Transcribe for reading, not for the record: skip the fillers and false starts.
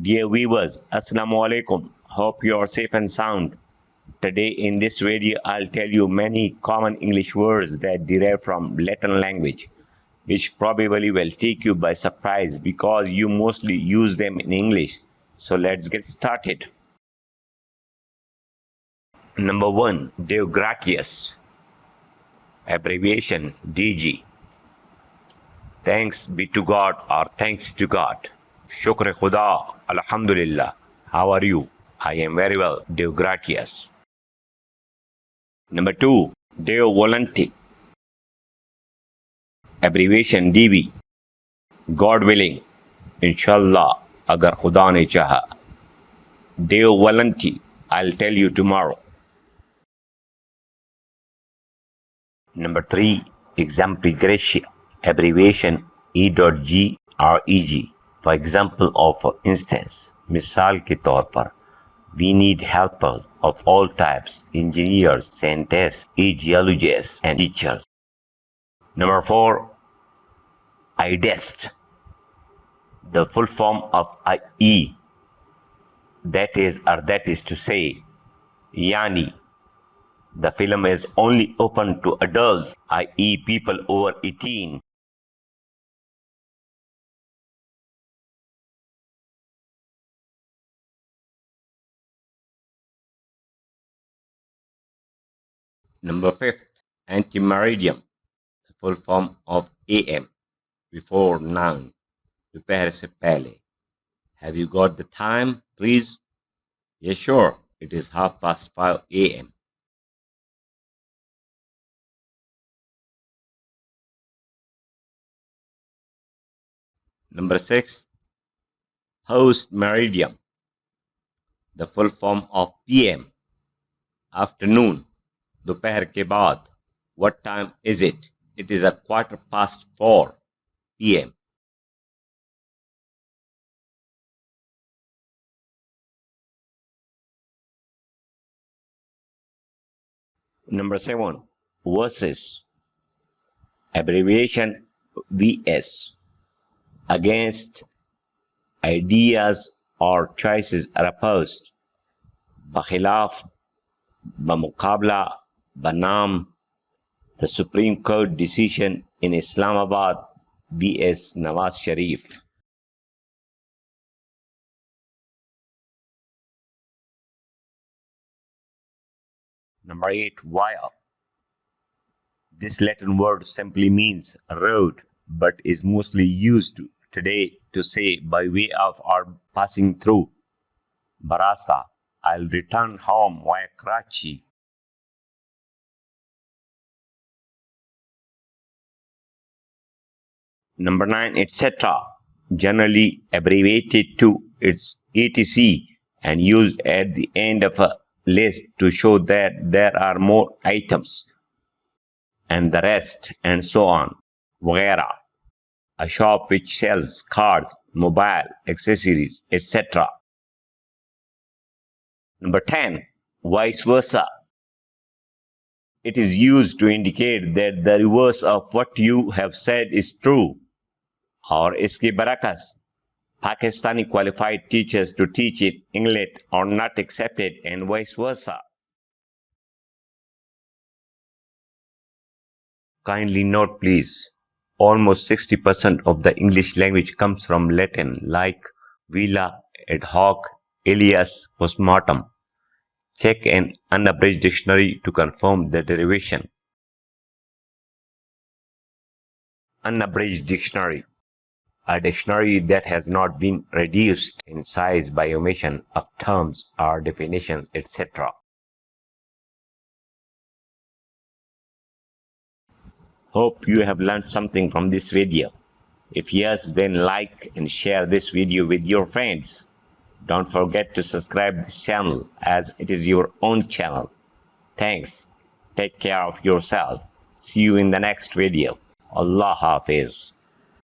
Dear viewers, Assalamu alaikum. Hope you are safe and sound. Today in this video, I'll tell you many common English words that derive from Latin language, which probably will take you by surprise because you mostly use them in English. So let's get started. Number 1. Deo gratias. Abbreviation DG. Thanks be to God or thanks to God. Shukr Khuda, Alhamdulillah. How are you? I am very well. Deo gratias. Number 2. Deo volante. Abbreviation DV. God willing. Inshallah, agar Khuda ne chaha. Deo volante. I'll tell you tomorrow. Number 3. Exempli gratia. Abbreviation E.G.R.E.G. For example or for instance, मिसाल के तौर पर, we need helpers of all types, engineers, scientists, geologists, and teachers. Number 4. IDEST. The full form of IE. That is to say, Yani. The film is only open to adults, i.e. people over 18. Number 5. Antemeridiem. The full form of AM. Before noun. Dopaher se pehle. Have you got the time, please? Yes, sure. It is 5:30 AM. Number 6. Post-meridiem. The full form of PM. Afternoon. Dopaher ke baad. What time is it? It is 4:15 PM. Number 7. Versus. Abbreviation VS. Against, ideas or choices are opposed. Bakhilaf, Bamuqabla, Banam. The Supreme Court decision in Islamabad vs Nawaz Sharif. Number 8. Via. This Latin word simply means road, but is mostly used today to say by way of or passing through. Barasta. I'll return home via Karachi. Number 9. Etc. Generally abbreviated to its etc. and used at the end of a list to show that there are more items. And the rest, and so on. Vagera. A shop which sells cars, mobile, accessories, etc. Number 10. Vice versa. It is used to indicate that the reverse of what you have said is true. Or iske barakas. Pakistani qualified teachers to teach it English are not accepted and vice versa. Kindly note please, almost 60% of the English language comes from Latin like villa, ad hoc, alias, postmortem. Check an unabridged dictionary to confirm the derivation. Unabridged dictionary. A dictionary that has not been reduced in size by omission of terms or definitions, etc. Hope you have learned something from this video. If yes, then like and share this video with your friends. Don't forget to subscribe this channel as it is your own channel. Thanks. Take care of yourself. See you in the next video. Allah Hafiz.